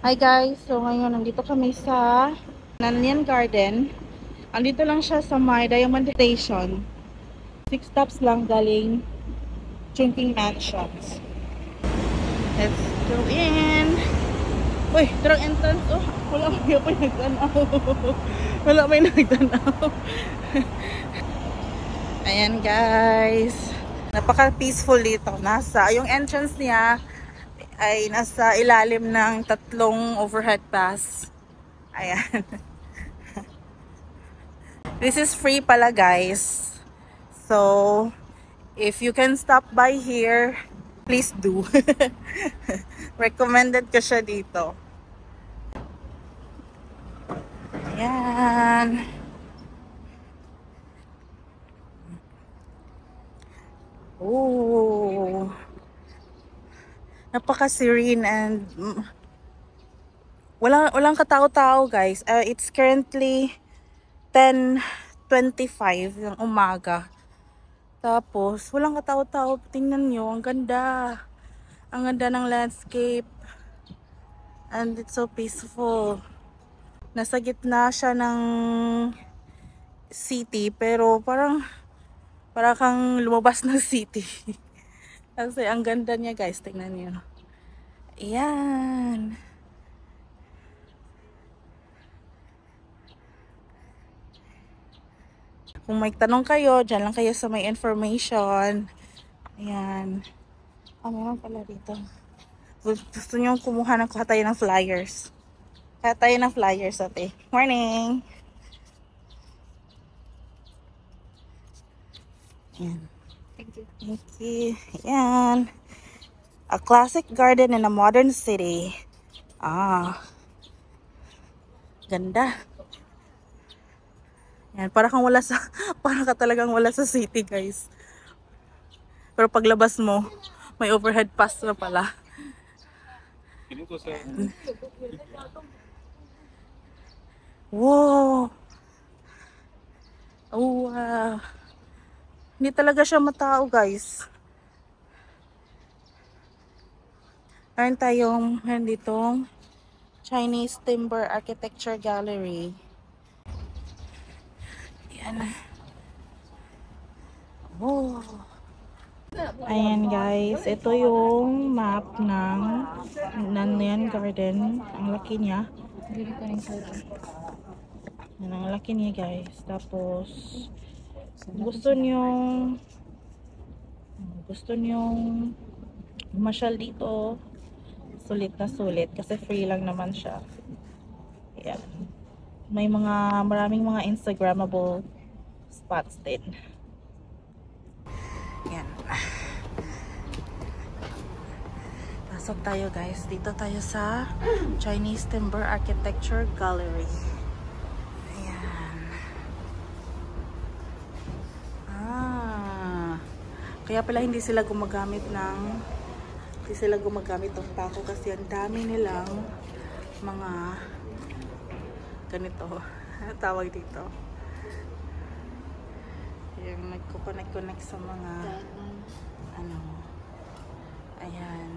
Hi guys! So ngayon nandito kami sa Nanyang Garden. Andito lang siya sa may Diamond Station. 6 stops lang galing Chungking Mansions. Let's go in! Uy! Darang entrance! Oh! Wala may nagtanaw. Wala may nagtanaw. Ayan guys! Napaka-peaceful dito. Yung entrance niya ay nasa ilalim ng 3 overhead pass. Ayan. This is free pala guys. So, if you can stop by here, please do. Recommended ko siya dito. Ayan. Oh. Napaka-serene and walang katao-tao guys. It's currently 10:25 ng umaga. Tapos, walang katao-tao. Tingnan nyo, ang ganda. Ang ganda ng landscape. And it's so peaceful. Nasa gitna siya ng city, pero parang kang lumabas ng city. Kasi ang ganda niya guys, tingnan niyo. Ayan. Kung may tanong kayo, dyan lang kayo sa may information. Ayan. Meron pala dito. Gusto nyo kumuha ng kuha tayo ng flyers. Kuha tayo ng flyers ate. Morning! Ayan. Thank you. Thank you. Ayan. A classic garden in a modern city. Ganda. Ayan, para kang wala sa para ka talagang wala sa city, guys. Pero paglabas mo, may overhead pass na pala. Ayan. Wow. Oh, wow. Hindi talaga siya matao, guys. Meron ditong Chinese Timber Architecture Gallery. Ayan. Oh. Ayan guys, ito yung map ng Nanyang Garden. Ang laki niya. Yan, ang laki niya guys. Tapos gusto nyong masyal dito, sulit na sulit kasi free lang naman siya. Ayan. Maraming mga Instagrammable spots din. Ayan. Pasok tayo guys. Dito tayo sa Chinese Timber Architecture Gallery. Ayan. Kaya pala hindi sila gumagamit ng pako kasi ang dami nilang mga ganito. Tawag dito. Yung nagko-connect sa mga ayan.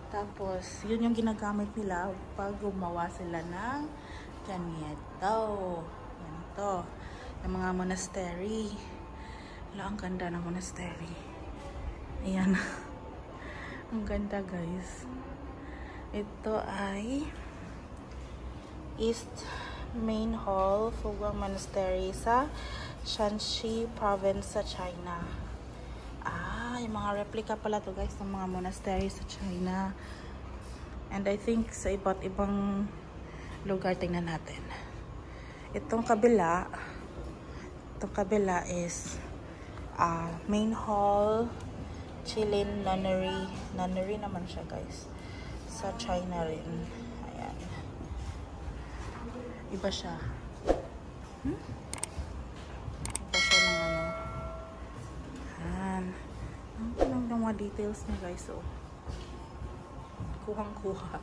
Tapos, yun yung ginagamit nila pag gumawa sila ng ganito. Ganito. Yung mga monastery. Wala, ang ganda ng monastery. Ayan. Ang ganda guys. Ito ay East Main Hall, Fubon Monastery sa Shanxi Province sa China. Yung mga replica pala to guys ng mga monastery sa China. And I think sa iba't ibang lugar, tingnan natin. Itong kabila is Main Hall, Qilin Nunnery. Nunnery naman siya guys. Sa China rin. Ayan. Iba siya. Iba siya ng Ayan. Ang mga details niya guys. Oh. Kuhang-kuha.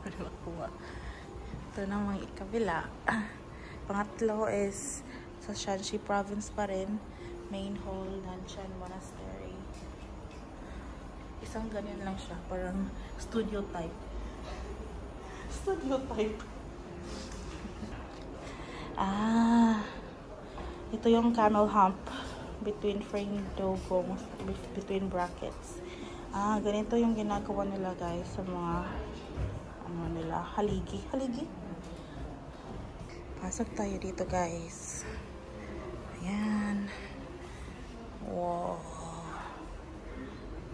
Ito namang ikabila. Pangatlo is sa Shanxi Province pa rin. Main Hall, Nanshan Monastery. Isang ganyan lang siya. Parang studio type. Stereotype. Ah, ito yung camel hump between frame dogong, between brackets. Ah, ganito yung ginagawa nila guys sa mga ano nila, haligi. Haligi. Pasok tayo dito guys. Ayan. Wow.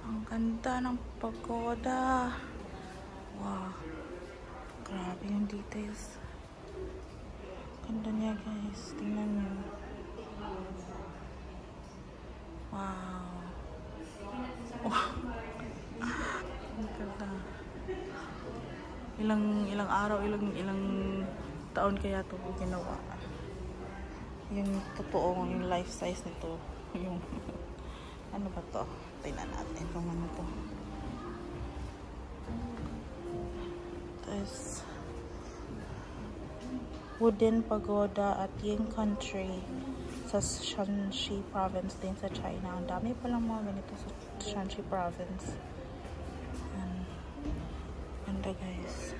Ang ganda ng pagoda. Wow. Grabe yung details. Ganda niya guys. Tingnan niyo. Wow. Oh. Ang ganda. Ilang araw, ilang taon kaya ito ginawa. Yung totoo, yung life size nito. Yung ano ba to? Tingnan natin kung ano to. Tapos wooden pagoda at Ying Country sa Shanxi province din sa China. Ang dami palang mga ganito sa Shanxi province. Ganda guys.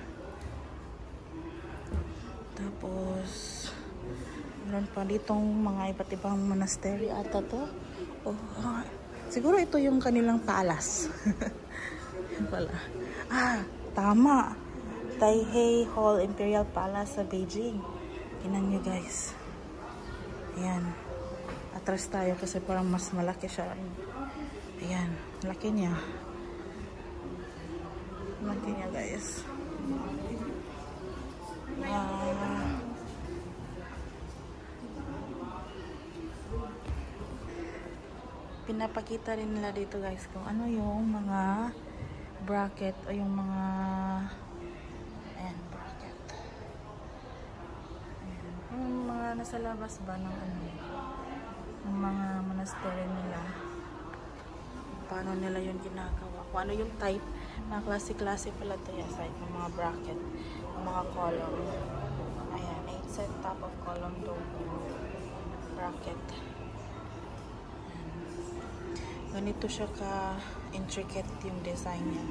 Tapos meron pa ditong mga iba't ibang monastery ata to. Oh, siguro ito yung kanilang palace. Yan pala. Ah, tama. Taihei Hall Imperial Palace sa Beijing. Tingnan nyo guys. Ayan. Atras tayo kasi parang mas malaki siya. Ayan. Laki niya. Laki niya guys. Pinapakita rin nila dito guys kung ano yung mga bracket o yung mga bracket. Ayan. Yung mga nasa labas ba ng ano yung mga monastery nila, paano nila yung ginagawa, kung ano yung type na klase-klase pala ito yung side ng mga bracket, ng mga column. Ayan, 8 set top of column dome bracket. Ganito siya ka-intricate yung design niya.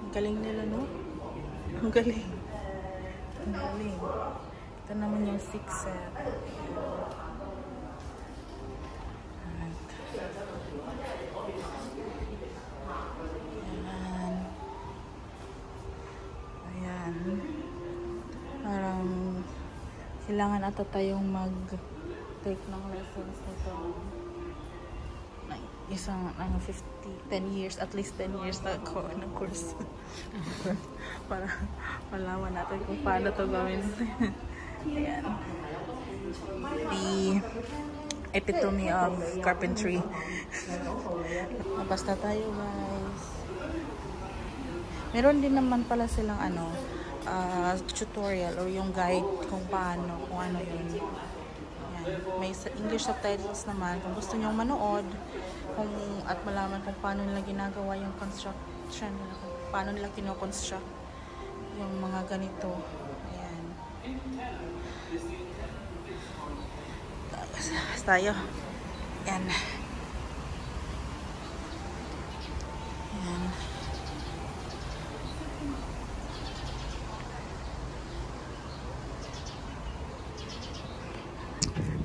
Ang galing nila, no? Ang galing. Ang galing. Ito naman yung 6 set. Ayan. Ayan. Parang kailangan ata tayong mag-take ng lessons nito. Isang 10 years, at least 10 years na ako ng course. Para malaman natin kung paano to gawin. Ayan. The epitome of carpentry. Basta tayo guys. Meron din naman pala silang tutorial or yung guide kung paano, kung ano yun. May English subtitles naman kung gusto nyo manood at malaman kung paano nila ginagawa yung construction nila, kung paano nila kino-construct yung mga ganito. Ayan. Tapos tayo. Ayan. Ayan.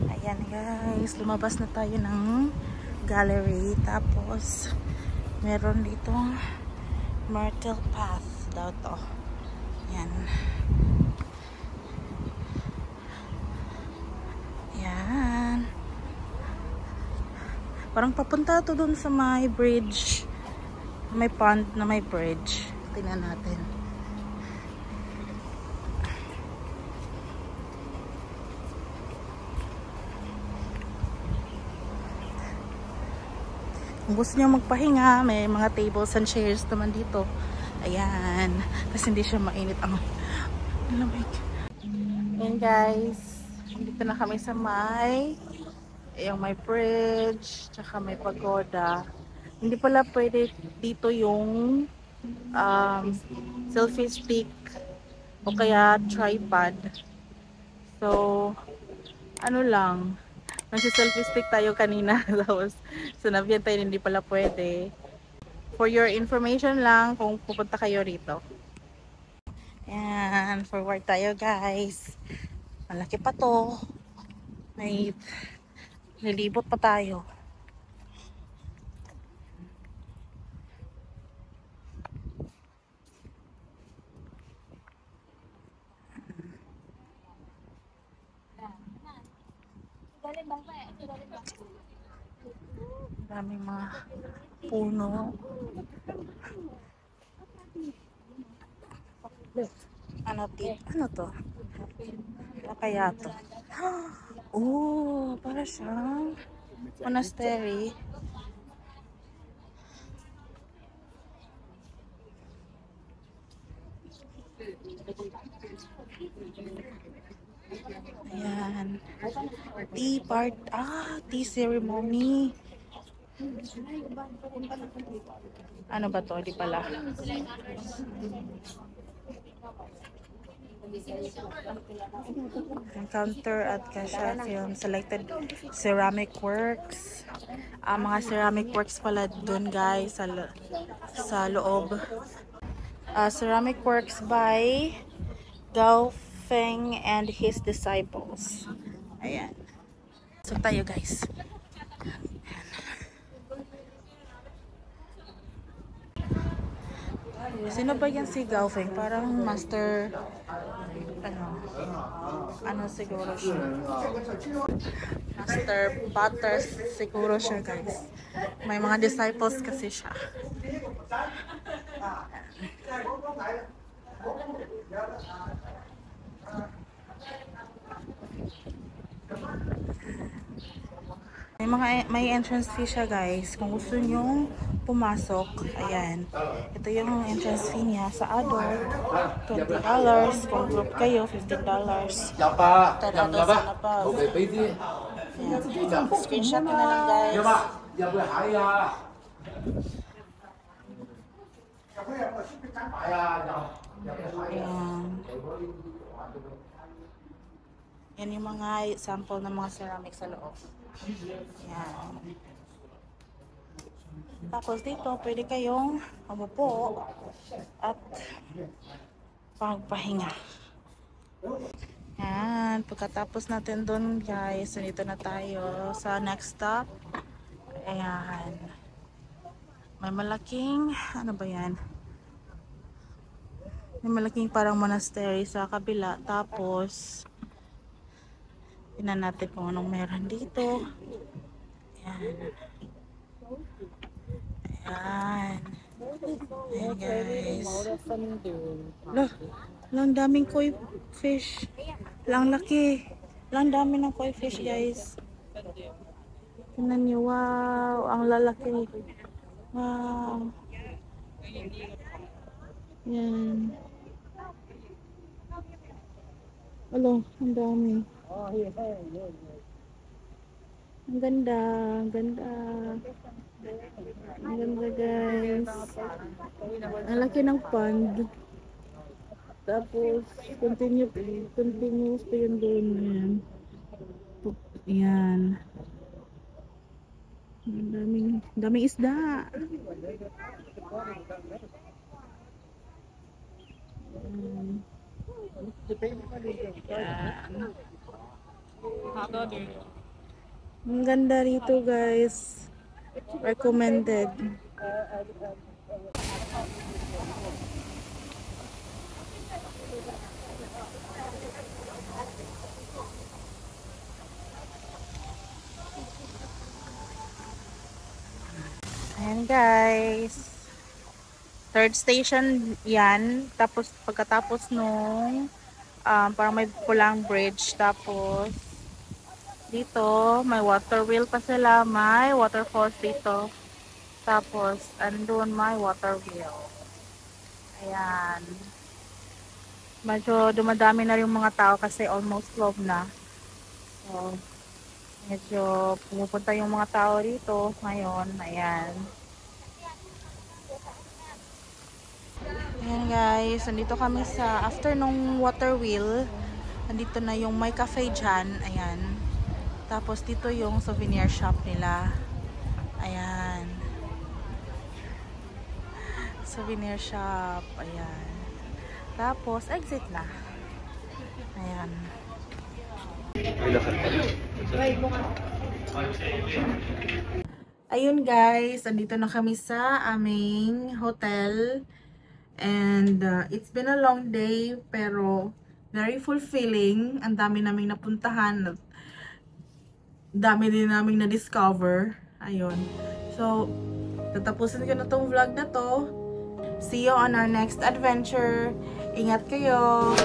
Ayan guys, lumabas na tayo ng gallery. Tapos meron dito Myrtle Path daw to. Ayan. Ayan. Parang papunta to dun sa may bridge. May pond na may bridge. Tingnan natin. Kung gusto niyo magpahinga, may mga tables and chairs naman dito. Ayan. Kasi hindi siya mainit ang lamig. Ayan guys. Dito na kami sa yung may bridge, tsaka may pagoda. Hindi pala pwede dito yung selfie stick o kaya tripod. So, ano lang, nasi-selfie stick tayo kanina. Tapos, sinabihan tayo hindi pala pwede. For your information lang kung pupunta kayo rito. Ayan, forward tayo guys. Malaki pa to. May lilibot pa tayo. Maraming mga puno. Ano to? Ano kaya to? Oh, para siyang monastery. Ayan. Tea ceremony. Ano ba to? Di pala. Encounter at Kasia Film Selected Ceramic Works. Mga ceramic works pala dun guys sa loob. Ceramic works by Gao Feng and his disciples. Ayan. So tayo guys. Sino ba yan si Gao Feng? Parang master ano siguro siya. Master potter siguro siya guys. May mga disciples kasi siya. May entrance fee siya guys. Kung gusto nyo pumasok, ayan. Ito yung entrance fee niya. Sa adult, $20. Kung group kayo, $15. $10 na pa. Ayan. Screenshot na lang guys. Ayan. Yan yung mga sample ng mga ceramic sa loob. Yan. Tapos dito, pwede kayong umupo at pagpahinga. Yan. Pagkatapos natin dun guys, dito na tayo sa next stop. Ayan. May malaking, ano ba yan? May malaking parang monastery sa kabila. Tapos, tingnan natin kung anong meron dito. Ayan. Ayan. Ayan guys. Lang daming koi fish. Lang laki. Lang dami ng koi fish guys. Tingnan niyo. Wow. Ang lalaki. Wow. Ayan. Alo, ang dami. Ang ganda, ang ganda. Ang ganda guys. Ang laki ng pond. Tapos, continuous pa yun doon. Ayan. Ayan. Ang daming isda. Ang ganda rito guys. Recommended. Ayan guys. Third station yan. Tapos pagkatapos nung parang may pulang bridge. Tapos dito may water wheel pa sila. May waterfalls dito. Tapos andun may water wheel. Ayan. Medyo dumadami na yung mga tao kasi almost 12 na. So medyo pumupunta yung mga tao dito ngayon. Ayan. Ayan guys, nandito kami sa after nung water wheel. Nandito na yung may cafe dyan. Ayan. Tapos dito yung souvenir shop nila. Ayan. Souvenir shop. Ayan. Tapos, exit na. Ayan. Ayun guys, andito na kami sa aming hotel. And it's been a long day, pero very fulfilling. Ang dami naming napuntahan. Dami din naming na-discover. Ayun. So, tatapusin ko na tong vlog na to. See you on our next adventure. Ingat kayo!